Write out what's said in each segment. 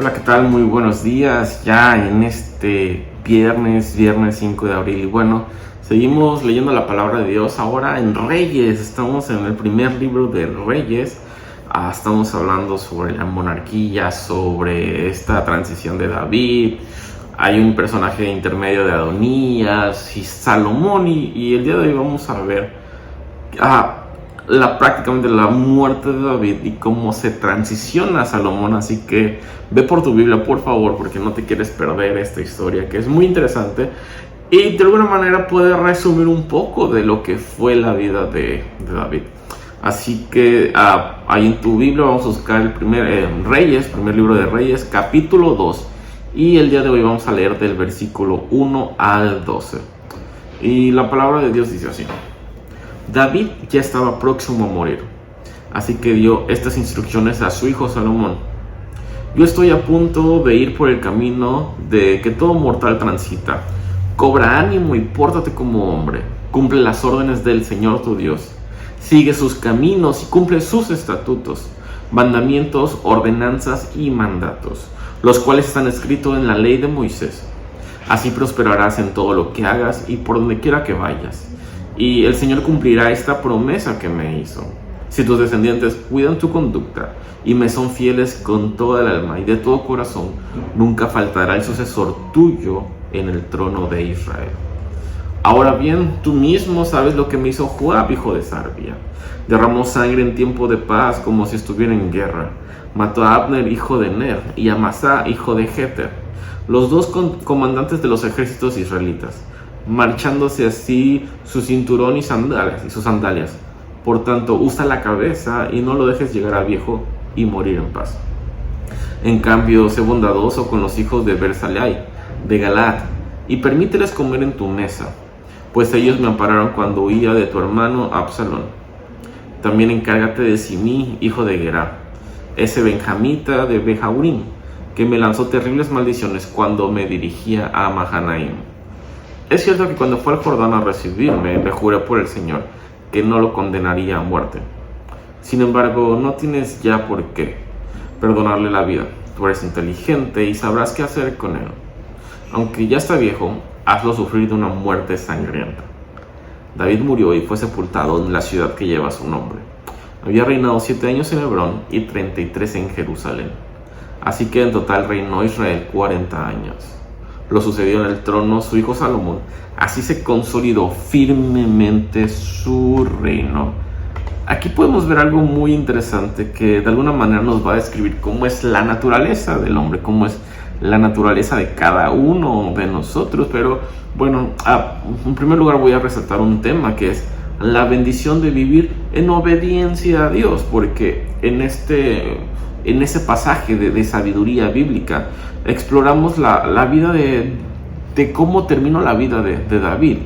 Hola, ¿qué tal? Muy buenos días, ya en este viernes 5 de abril. Y bueno, seguimos leyendo la palabra de Dios ahora en Reyes. Estamos en el primer libro de Reyes. Estamos hablando sobre la monarquía, sobre esta transición de David. Hay un personaje intermedio de Adonías y Salomón, y el día de hoy vamos a ver prácticamente la muerte de David y cómo se transiciona a Salomón. Así que ve por tu Biblia, por favor, porque no te quieres perder esta historia, que es muy interesante y de alguna manera puede resumir un poco de lo que fue la vida de David. Así que ahí en tu Biblia vamos a buscar el primer libro de Reyes, capítulo 2, y el día de hoy vamos a leer del versículo 1 al 12. Y la palabra de Dios dice así: David ya estaba próximo a morir, así que dio estas instrucciones a su hijo Salomón: yo estoy a punto de ir por el camino de que todo mortal transita. Cobra ánimo y pórtate como hombre. Cumple las órdenes del Señor tu Dios. Sigue sus caminos y cumple sus estatutos, mandamientos, ordenanzas y mandatos, los cuales están escritos en la ley de Moisés. Así prosperarás en todo lo que hagas y por donde quiera que vayas. Y el Señor cumplirá esta promesa que me hizo. Si tus descendientes cuidan tu conducta y me son fieles con toda el alma y de todo corazón, nunca faltará el sucesor tuyo en el trono de Israel. Ahora bien, tú mismo sabes lo que me hizo Joab, hijo de Sarvia. Derramó sangre en tiempo de paz como si estuviera en guerra. Mató a Abner, hijo de Ner, y a Amasá, hijo de Jeter, los dos comandantes de los ejércitos israelitas, marchándose así su cinturón y sus sandalias. Por tanto, usa la cabeza y no lo dejes llegar a viejo y morir en paz. En cambio, sé bondadoso con los hijos de Berzalai, de Galaad, y permíteles comer en tu mesa, pues ellos me ampararon cuando huía de tu hermano Absalón. También encárgate de Simí, hijo de Gerá, ese benjamita de Bejaurín, que me lanzó terribles maldiciones cuando me dirigía a Mahanaim. Es cierto que cuando fue al Jordán a recibirme, le juré por el Señor que no lo condenaría a muerte. Sin embargo, no tienes ya por qué perdonarle la vida. Tú eres inteligente y sabrás qué hacer con él. Aunque ya está viejo, hazlo sufrir de una muerte sangrienta. David murió y fue sepultado en la ciudad que lleva su nombre. Había reinado 7 años en Hebrón y 33 en Jerusalén. Así que en total reinó Israel 40 años. Lo sucedió en el trono su hijo Salomón. Así se consolidó firmemente su reino. Aquí podemos ver algo muy interesante que de alguna manera nos va a describir cómo es la naturaleza del hombre, cómo es la naturaleza de cada uno de nosotros. Pero bueno, en primer lugar voy a resaltar un tema que es la bendición de vivir en obediencia a Dios, porque en ese pasaje de sabiduría bíblica exploramos la vida de cómo terminó la vida de David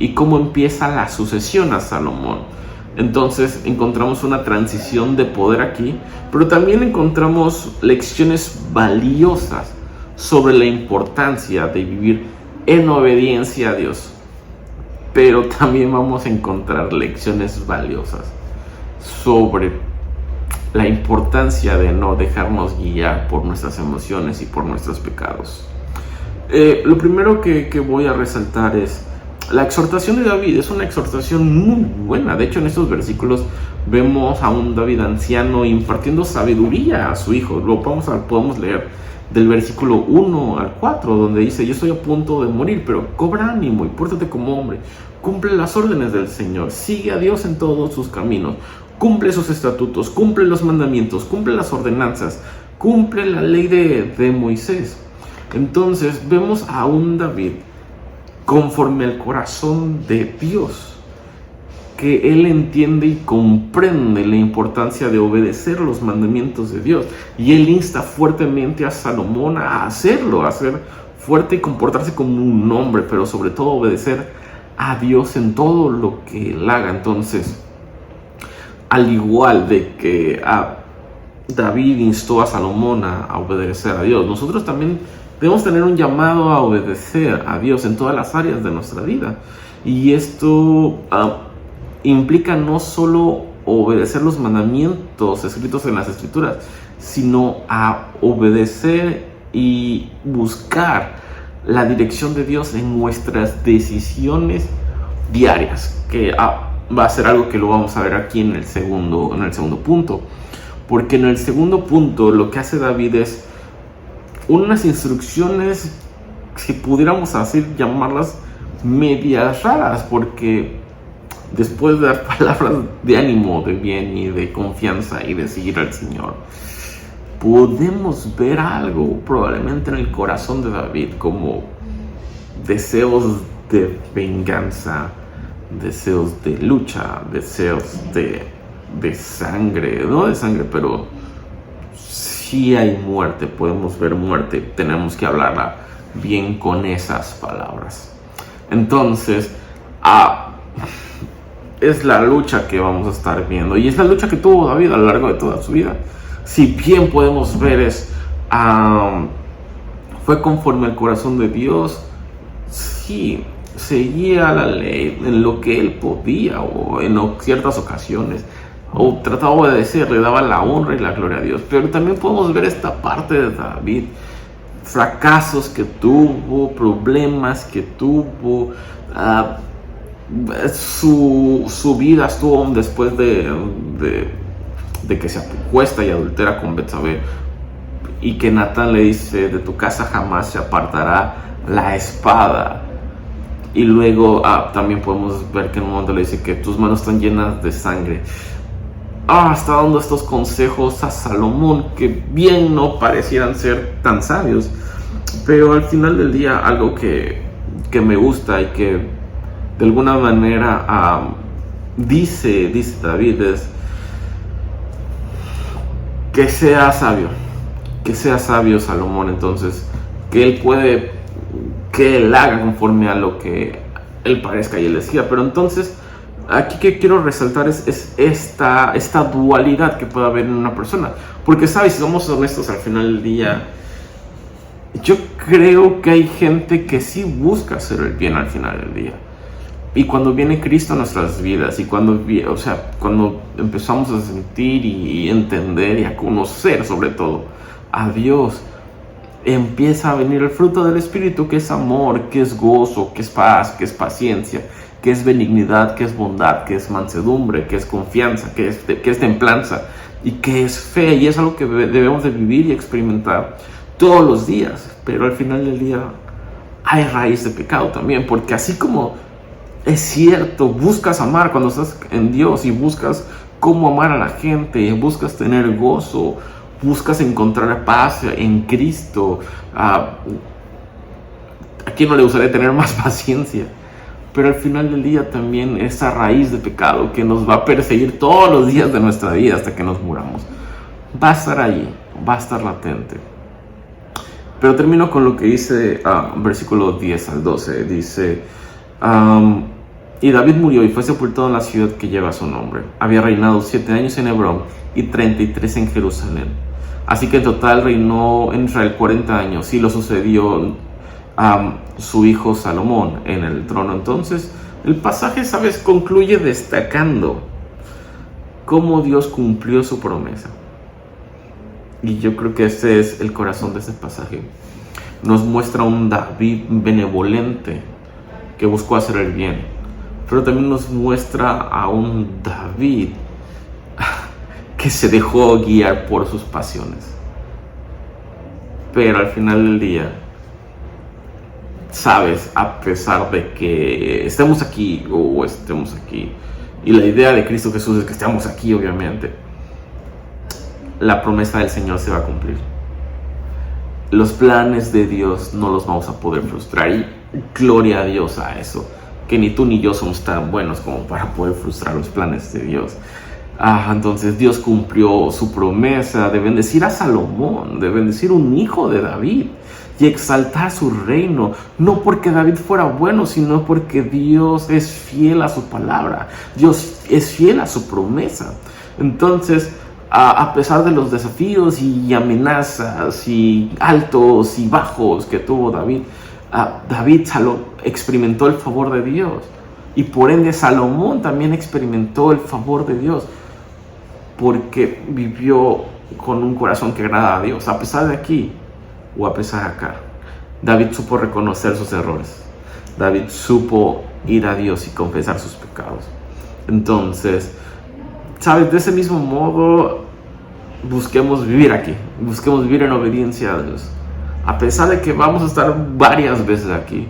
y cómo empieza la sucesión a Salomón. Entonces encontramos una transición de poder aquí, pero también encontramos lecciones valiosas sobre la importancia de vivir en obediencia a Dios. Pero también vamos a encontrar lecciones valiosas sobre la importancia de no dejarnos guiar por nuestras emociones y por nuestros pecados. Lo primero que voy a resaltar es la exhortación de David. Es una exhortación muy buena. De hecho, en estos versículos vemos a un David anciano impartiendo sabiduría a su hijo. Lo podemos leer del versículo 1 al 4, donde dice: yo estoy a punto de morir, pero cobra ánimo y pórtate como hombre. Cumple las órdenes del Señor. Sigue a Dios en todos sus caminos. Cumple sus estatutos, cumple los mandamientos, cumple las ordenanzas, cumple la ley de Moisés. Entonces vemos a un David conforme al corazón de Dios, que él entiende y comprende la importancia de obedecer los mandamientos de Dios. Y él insta fuertemente a Salomón a hacerlo, a ser fuerte y comportarse como un hombre, pero sobre todo obedecer a Dios en todo lo que él haga. Entonces, al igual de que David instó a Salomón a obedecer a Dios, nosotros también debemos tener un llamado a obedecer a Dios en todas las áreas de nuestra vida. Y esto implica no solo obedecer los mandamientos escritos en las Escrituras, sino a obedecer y buscar la dirección de Dios en nuestras decisiones diarias, que va a ser algo que lo vamos a ver aquí en el segundo punto, porque en el segundo punto lo que hace David es unas instrucciones, si pudiéramos así llamarlas, medias raras, porque después de dar palabras de ánimo, de bien y de confianza y de seguir al Señor, podemos ver algo probablemente en el corazón de David, como deseos de venganza, deseos de lucha, deseos de sangre, no de sangre, pero sí hay muerte, podemos ver muerte, tenemos que hablarla bien con esas palabras. Entonces, es la lucha que vamos a estar viendo, y es la lucha que tuvo David a lo largo de toda su vida. Si bien podemos ver fue conforme al corazón de Dios, sí, seguía la ley en lo que él podía, o en ciertas ocasiones, o trataba de obedecer, le daba la honra y la gloria a Dios. Pero también podemos ver esta parte de David, fracasos que tuvo, problemas que tuvo, su vida estuvo después de que se acuesta y adultera con Betsabé, y que Natán le dice: de tu casa jamás se apartará la espada. Y luego también podemos ver que en un momento le dice que tus manos están llenas de sangre. Está dando estos consejos a Salomón que bien no parecieran ser tan sabios, pero al final del día algo que me gusta y que de alguna manera dice David es que sea sabio Salomón. Entonces, que él haga conforme a lo que él parezca y él decida. Pero entonces, aquí que quiero resaltar es esta dualidad que puede haber en una persona. Porque, ¿sabes? Si somos honestos, al final del día, yo creo que hay gente que sí busca hacer el bien al final del día. Y cuando viene Cristo a nuestras vidas, y cuando empezamos a sentir y entender y a conocer sobre todo a Dios, empieza a venir el fruto del Espíritu, que es amor, que es gozo, que es paz, que es paciencia, que es benignidad, que es bondad, que es mansedumbre, que es confianza, que es templanza y que es fe. Y es algo que debemos de vivir y experimentar todos los días. Pero al final del día hay raíz de pecado también, porque así como es cierto, buscas amar cuando estás en Dios y buscas cómo amar a la gente, buscas tener gozo, buscas encontrar paz en Cristo. ¿A quién no le gustaría tener más paciencia? Pero al final del día también esa raíz de pecado que nos va a perseguir todos los días de nuestra vida hasta que nos muramos, va a estar ahí, va a estar latente. Pero termino con lo que dice versículo 10 al 12. Dice: y David murió y fue sepultado en la ciudad que lleva su nombre. Había reinado 7 años en Hebrón y 33 en Jerusalén. Así que en total reinó en Israel 40 años, y lo sucedió su hijo Salomón en el trono. Entonces, el pasaje, ¿sabes?, concluye destacando cómo Dios cumplió su promesa. Y yo creo que ese es el corazón de ese pasaje. Nos muestra un David benevolente que buscó hacer el bien, pero también nos muestra a un David que se dejó guiar por sus pasiones. Pero al final del día, sabes, a pesar de que estemos aquí o estemos aquí, y la idea de Cristo Jesús es que estemos aquí, obviamente, la promesa del Señor se va a cumplir. Los planes de Dios no los vamos a poder frustrar, y gloria a Dios a eso, que ni tú ni yo somos tan buenos como para poder frustrar los planes de Dios. Entonces Dios cumplió su promesa de bendecir a Salomón, de bendecir un hijo de David y exaltar su reino, no porque David fuera bueno, sino porque Dios es fiel a su palabra, Dios es fiel a su promesa. Entonces, a pesar de los desafíos y amenazas y altos y bajos que tuvo David, David experimentó el favor de Dios, y por ende Salomón también experimentó el favor de Dios, porque vivió con un corazón que agrada a Dios, a pesar de aquí o a pesar de acá. David supo reconocer sus errores. David supo ir a Dios y confesar sus pecados. Entonces, ¿sabes? De ese mismo modo, busquemos vivir aquí. Busquemos vivir en obediencia a Dios. A pesar de que vamos a estar varias veces aquí,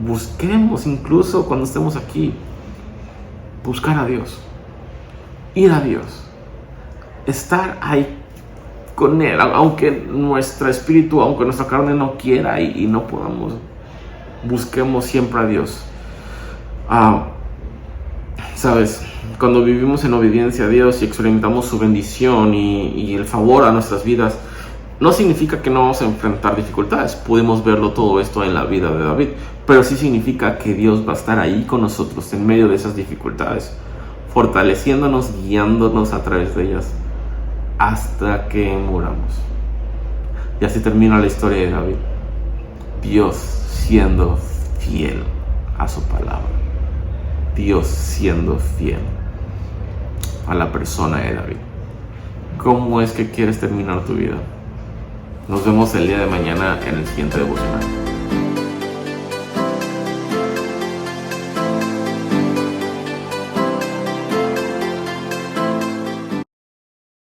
busquemos incluso cuando estemos aquí, buscar a Dios, ir a Dios, estar ahí con Él, aunque nuestro espíritu, aunque nuestra carne no quiera y no podamos. Busquemos siempre a Dios. ¿Sabes? Cuando vivimos en obediencia a Dios y experimentamos su bendición y el favor a nuestras vidas, no significa que no vamos a enfrentar dificultades. Podemos verlo todo esto en la vida de David, pero sí significa que Dios va a estar ahí con nosotros en medio de esas dificultades, fortaleciéndonos, guiándonos a través de ellas hasta que muramos. Y así termina la historia de David. Dios siendo fiel a su palabra. Dios siendo fiel a la persona de David. ¿Cómo es que quieres terminar tu vida? Nos vemos el día de mañana en el siguiente devocional.